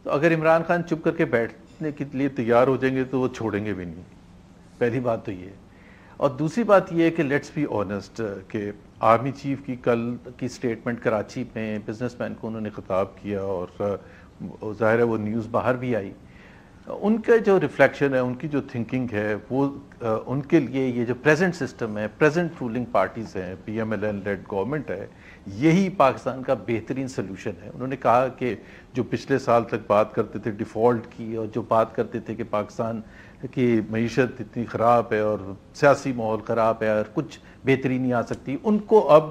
تو اگر عمران خان چپ کر کے بیٹھنے کے لیے تیار ہو جائیں گے تو وہ چھوڑیں گے بھی نہیں. پہلی بات تو یہ ہے. اور دوسری بات یہ ہے کہ لیٹس بی آنیسٹ کہ آرمی چیف کی کل کی سٹیٹمنٹ کراچی میں بزنس مین کو انہوں نے خطاب کیا اور ظاہر ہے وہ نیوز باہر بھی آئی. ان کا جو ریفلیکشن ہے, ان کی جو تھنکنگ ہے, وہ ان کے لیے یہ جو پریزنٹ سسٹم ہے, پریزنٹ رولنگ پارٹیز ہیں, P M L N lead government ہے, یہی پاکستان کا بہترین سلوشن ہے. انہوں نے کہا کہ جو پچھلے سال تک بات کرتے تھے ڈیفالٹ کی, اور جو بات کرتے تھے کہ پاکستان کی معیشت اتنی خراب ہے اور سیاسی ماحول خراب ہے اور کچھ بہتری نہیں آ سکتی, ان کو اب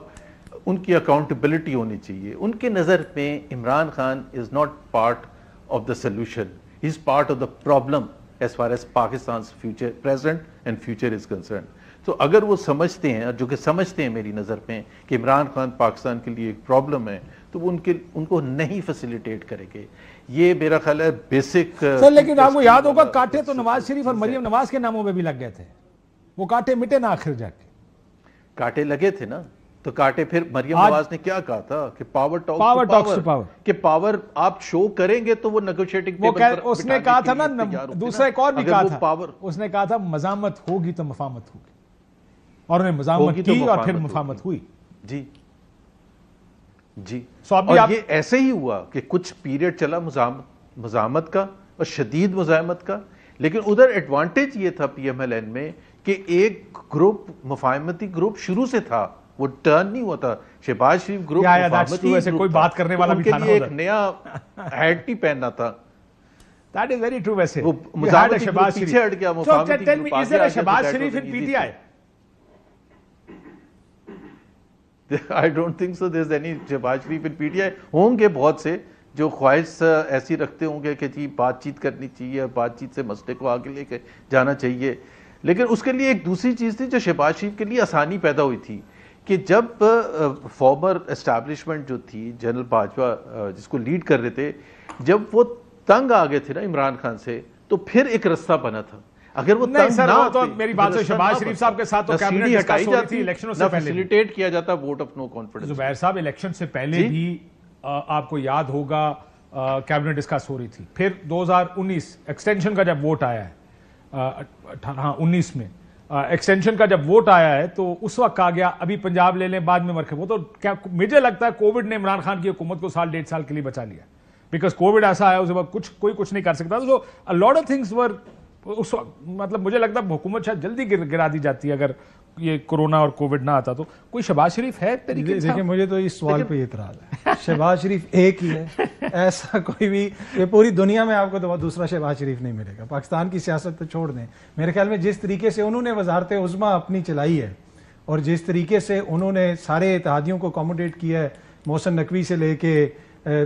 ان کی اکاؤنٹیبلٹی ہونی چاہیے. ان کے نظر میں Imran Khan is not part of the solution, he is part of the problem as far as Pakistan's future, present and future is concerned. تو اگر وہ سمجھتے ہیں, اور جو کہ سمجھتے ہیں میری نظر میں, کہ عمران خان پاکستان کے لیے ایک پرابلم ہے, تو وہ ان کو نہیں فیسیلیٹیٹ کرے گے. یہ میرا خیال ہے بیسک. سر لیکن آپ کو یاد ہوگا کانٹے تو نواز شریف اور مریم نواز کے ناموں پہ بھی لگ گئے تھے, وہ کانٹے مٹے نا آخر جا کے. کانٹے لگے تھے نا, تو کاٹے پھر مریم نواز نے کیا کہا تھا کہ پاور ٹاکس ٹو پاور, کہ پاور آپ شو کریں گے تو وہ نیگوشیٹنگ ٹیبل پر اس نے کہا تھا نا, دوسرا ایک اور بھی کہا تھا, اس نے کہا تھا مزاحمت ہوگی تو مفاہمت ہوگی, اور انہیں مزاحمت کی اور پھر مفاہمت ہوئی. جی جی, اور یہ ایسے ہی ہوا کہ کچھ پیریڈ چلا مزاحمت کا اور شدید مزاحمت کا, لیکن ادھر ایڈوانٹیج یہ تھا پی ایم ایل این میں کہ ایک گروپ مفاہمتی گروپ شروع سے تھا, وہ ٹرن نہیں ہوا تھا. شہباز شریف گروپ مفاہمتی ویسے کوئی بات کرنے والا بھی تھا, ان کے لیے ایک نیا ہیٹ نہیں پہننا تھا. That is very true. ویسے وہ مزاحمتی گروپ پیچھے ہٹ گیا, مفاہمتی گروپ آگے آ گیا. Shahbaz Sharif in P T I, I don't think so there's any Shahbaz Sharif in P T I. ہوں گے بہت سے جو خواہش ایسی رکھتے ہوں گے کہ جی بات چیت کرنی چاہیے, بات چیت سے مسئلے کو آگے لے کے جانا چاہیے. لیکن اس کے لیے ایک دوسری چیز تھی جو شہباز شریف کے لیے آسانی پیدا ہوئی تھی, کہ جب فارمر اسٹیبلشمنٹ جو تھی, جنرل باجوہ جس کو لیڈ کر رہے تھے, جب وہ تنگ آ گئے تھے نا عمران خان سے, تو پھر ایک رستہ بنا تھا. اگر وہ تنگ نہ ہوتے, میری بات سے شہباز شریف صاحب کے ساتھ تو کیبنٹ ڈسکس ہو رہی تھی الیکشنوں سے پہلے, فیسیلیٹیٹ کیا جاتا ووٹ آف نو کانفیڈنس. زبیر صاحب الیکشن سے پہلے بھی آپ کو یاد ہوگا کیبنٹ ڈسکس ہو رہی تھی. پھر 2019 ایکسٹینشن کا جب ووٹ آیا ہے, ہاں 19 میں ایکسٹینشن کا جب ووٹ آیا ہے, تو اس وقت کہا گیا ابھی پنجاب لے لیں بعد میں مرکے. وہ تو کیا مجھے لگتا ہے کووڈ نے عمران خان کی حکومت کو سال 1.5 سال کے لیے بچا لیا, بیکاز کووڈ ایسا آیا اس وقت کوئی کچھ نہیں کر سکتا. تو a lot of things were اس وقت, مطلب مجھے لگتا ہے حکومت شاید جلدی گرا دی جاتی اگر یہ کورونا اور کووڈ نہ آتا. تو کوئی شہباز شریف ہے طریقے سے؟ دیکھیں مجھے تو اس سوال پہ اعتراض ہے. شہباز شریف ایک ہی ہے, ایسا کوئی بھی یہ پوری دنیا میں آپ کو تو دوسرا شہباز شریف نہیں ملے گا. پاکستان کی سیاست تو چھوڑ دیں, میرے خیال میں جس طریقے سے انہوں نے وزارت عظمیٰ اپنی چلائی ہے, اور جس طریقے سے انہوں نے سارے اتحادیوں کو اکوموڈیٹ کیا ہے, محسن نقوی سے لے کے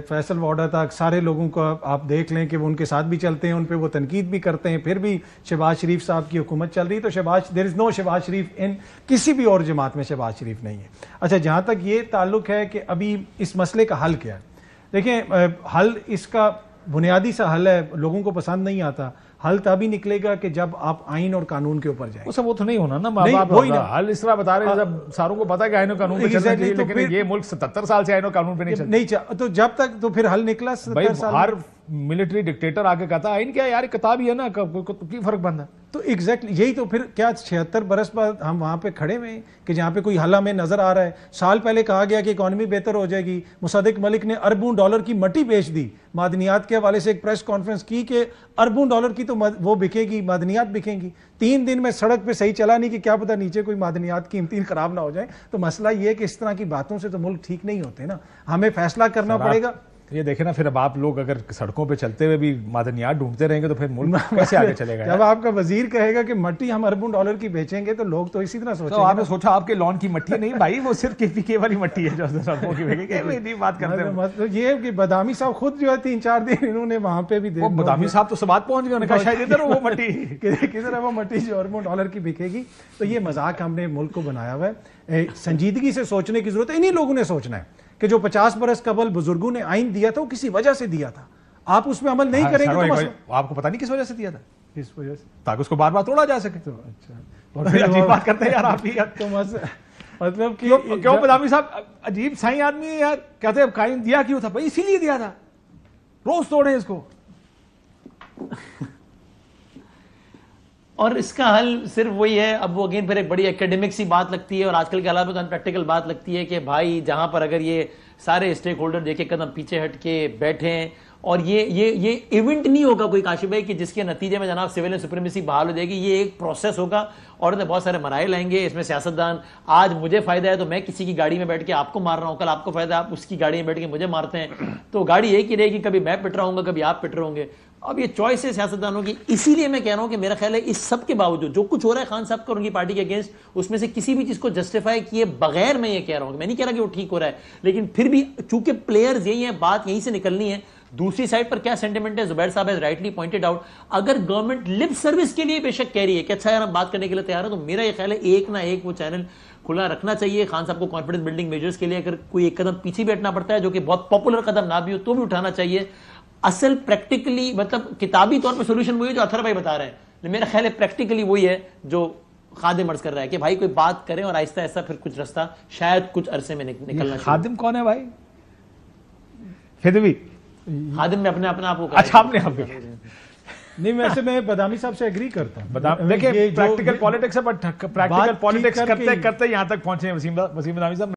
فیصل وارڈا تک, سارے لوگوں کو آپ دیکھ لیں کہ وہ ان کے ساتھ بھی چلتے ہیں, ان پہ وہ تنقید بھی کرتے ہیں, پھر بھی شہباز شریف صاحب کی حکومت چل رہی. تو دیر از نو شہباز شریف ان کسی بھی اور جماعت میں شہباز شریف نہیں ہے. اچھا, جہاں تک یہ تعلق ہے کہ ابھی اس مسئلے کا حل کیا ہے, دیکھیں حل اس کا بنیادی سا حل ہے, لوگوں کو پسند نہیں آتا. حل تبھی نکلے گا کہ جب آپ آئین اور قانون کے اوپر جائیں. وہ تو نہیں ہونا نا, حل اس طرح بتا رہے ہیں جب ساروں کو پتا ہے کہ آئین اور قانون پہ چلنا چاہیے, لیکن یہ ملک 77 سال سے آئین اور قانون پہ نہیں چلتا. تو جب تک تو پھر حل نکلا 70 سال. ہر ملٹری ڈکٹیٹر آگے کہتا ہے آئین کیا یار, کتاب ہی ہے نا, کی فرق بنتا ہے. تو ایگزیکٹلی یہی تو پھر کیا 76 برس بعد ہم وہاں پہ کھڑے ہوئے ہیں کہ جہاں پہ کوئی حل ہمیں نظر آ رہا ہے. سال پہلے کہا گیا کہ اکانومی بہتر ہو جائے گی, مصدق ملک نے اربوں ڈالر کی مٹی بیچ دی, معدنیات کے حوالے سے ایک پریس کانفرنس کی کہ اربوں ڈالر کی تو وہ بکے گی, معدنیات بکیں گی. 3 دن میں سڑک پہ صحیح چلا نہیں کہ کیا پتہ نیچے کوئی معدنیات کی قیمتیں خراب نہ ہو جائیں. تو مسئلہ یہ ہے کہ اس طرح کی باتوں سے تو ملک ٹھیک نہیں ہوتے نا, ہمیں فیصلہ کرنا پڑے گا. یہ دیکھیں نا, پھر اب آپ لوگ اگر سڑکوں پہ چلتے ہوئے بھی معدنیات ڈھونڈتے رہیں گے تو پھر ملک کیسے آگے چلے گا؟ جب آپ کا وزیر کہے گا کہ مٹی ہم اربوں ڈالر کی بیچیں گے تو لوگ تو اسی طرح سوچیں گے. آپ نے سوچا آپ کے لان کی مٹی نہیں بھائی, وہ صرف کے پی کے والی مٹی ہے جو سڑکوں کی بیچیں گے. نہیں بات کرتے ہیں مطلب یہ کہ بادامی صاحب خود جو ہے 3-4 دن انہوں نے وہاں پہ بھی دیکھا, بادامی صاحب تو سبات پہنچ گئے, انہوں نے کہا شاید ادھر وہ مٹی کدھر ہے وہ مٹی جو اربوں ڈالر کی بکے گی. تو یہ مذاق ہم نے ملک کو بنایا ہوا ہے. سنجیدگی سے سوچنے کی ضرورت ہے. انہی لوگوں نے سوچنا ہے کہ جو 50 برس قبل بزرگوں نے آئین دیا تھا وہ کسی وجہ سے دیا تھا, آپ اس پہ عمل نہیں کریں گے تو آپ کو پتہ نہیں کس وجہ سے دیا تھا, کس وجہ سے, تاکہ اس کو بار بار توڑا جا سکے. تو اچھا, اور پھر عجیب بات کرتے ہیں یار آپ ہی, تو مطلب کیوں بادامی صاحب عجیب سائیں آدمی ہے یار, کہتے ہیں قائم دیا کیوں تھا, بھائی اسی لیے دیا تھا, روز توڑیں اس کو. اور اس کا حل صرف وہی ہے. اب وہ اگین پھر ایک بڑی اکیڈمک سی بات لگتی ہے اور آج کل کے حالات میں تو انپریکٹیکل بات لگتی ہے کہ بھائی جہاں پر اگر یہ سارے اسٹیک ہولڈر دیکھ کے قدم پیچھے ہٹ کے بیٹھیں اور یہ ایونٹ نہیں ہوگا کوئی کاشف بھائی کہ جس کے نتیجے میں جناب سول سپریمیسی بحال ہو جائے گی. یہ ایک پروسیس ہوگا اور بہت سارے مراحل آئیں گے. اس میں سیاستدان, آج مجھے فائدہ ہے تو میں کسی کی گاڑی میں بیٹھ کے آپ کو مار رہا ہوں, کل آپ کو فائدہ ہے آپ اس کی گاڑی میں بیٹھ کے مجھے مارتے ہیں, تو گاڑی ایک ہی رہے گی, کبھی میں پٹ رہا ہوں گا کبھی آپ پٹ رہے ہوں گے. اب یہ چوائس ہے سیاستدانوں کی. اسی لیے میں کہہ رہا ہوں کہ میرا خیال ہے اس سب کے باوجود جو کچھ ہو رہا ہے خان صاحب کا اور ان کی پارٹی کے اگینسٹ, اس میں سے کسی بھی چیز کو جسٹیفائی کیے بغیر میں یہ کہہ رہا ہوں, میں نہیں کہہ رہا کہ وہ ٹھیک ہو رہا ہے, لیکن پھر بھی چونکہ پلیئرز یہی ہیں, بات یہیں سے نکلنی ہے. دوسری سائڈ پر کیا سینٹیمنٹ ہے, زبیر صاحب رائٹلی پوائنٹڈ آؤٹ, اگر گورنمنٹ لپ سروس کے لیے بے شک کہہ رہی ہے کہ اچھا یار ہم بات کرنے کے لیے تیار ہیں, تو میرا یہ خیال ہے ایک نہ ایک وہ چینل کھلا رکھنا چاہیے. خان صاحب کو کانفیڈنس بلڈنگ میجرز کے لیے اگر کوئی ایک قدم پیچھے بھی ہٹنا پڑتا ہے جو کہ بہت پاپولر قدم نہ بھی ہو تو بھی اٹھانا چاہیے. اصل پریکٹیکلی مطلب کتابی طور پہ سولوشن وہی ہے جو اطہر بھائی بتا رہے ہیں, میرا خیال ہے پریکٹیکلی وہی ہے جو خادم عرض کر رہا ہے کہ بھائی کوئی بات کریں اور آہستہ آہستہ پھر کچھ رستہ شاید کچھ عرصے میں نکلنا. خادم کون ہے بھائی؟ فدوی خادم میں اپنے آپ کو اچھا آپ نے نہیں, ویسے میں بدامی صاحب سے ایگری کرتا ہوں. دیکھیں پریکٹیکل پالیٹکس ہے, بٹ پریکٹیکل پالیٹکس کرتے کرتے یہاں تک پہنچے ہیں وسیم بدامی صاحب.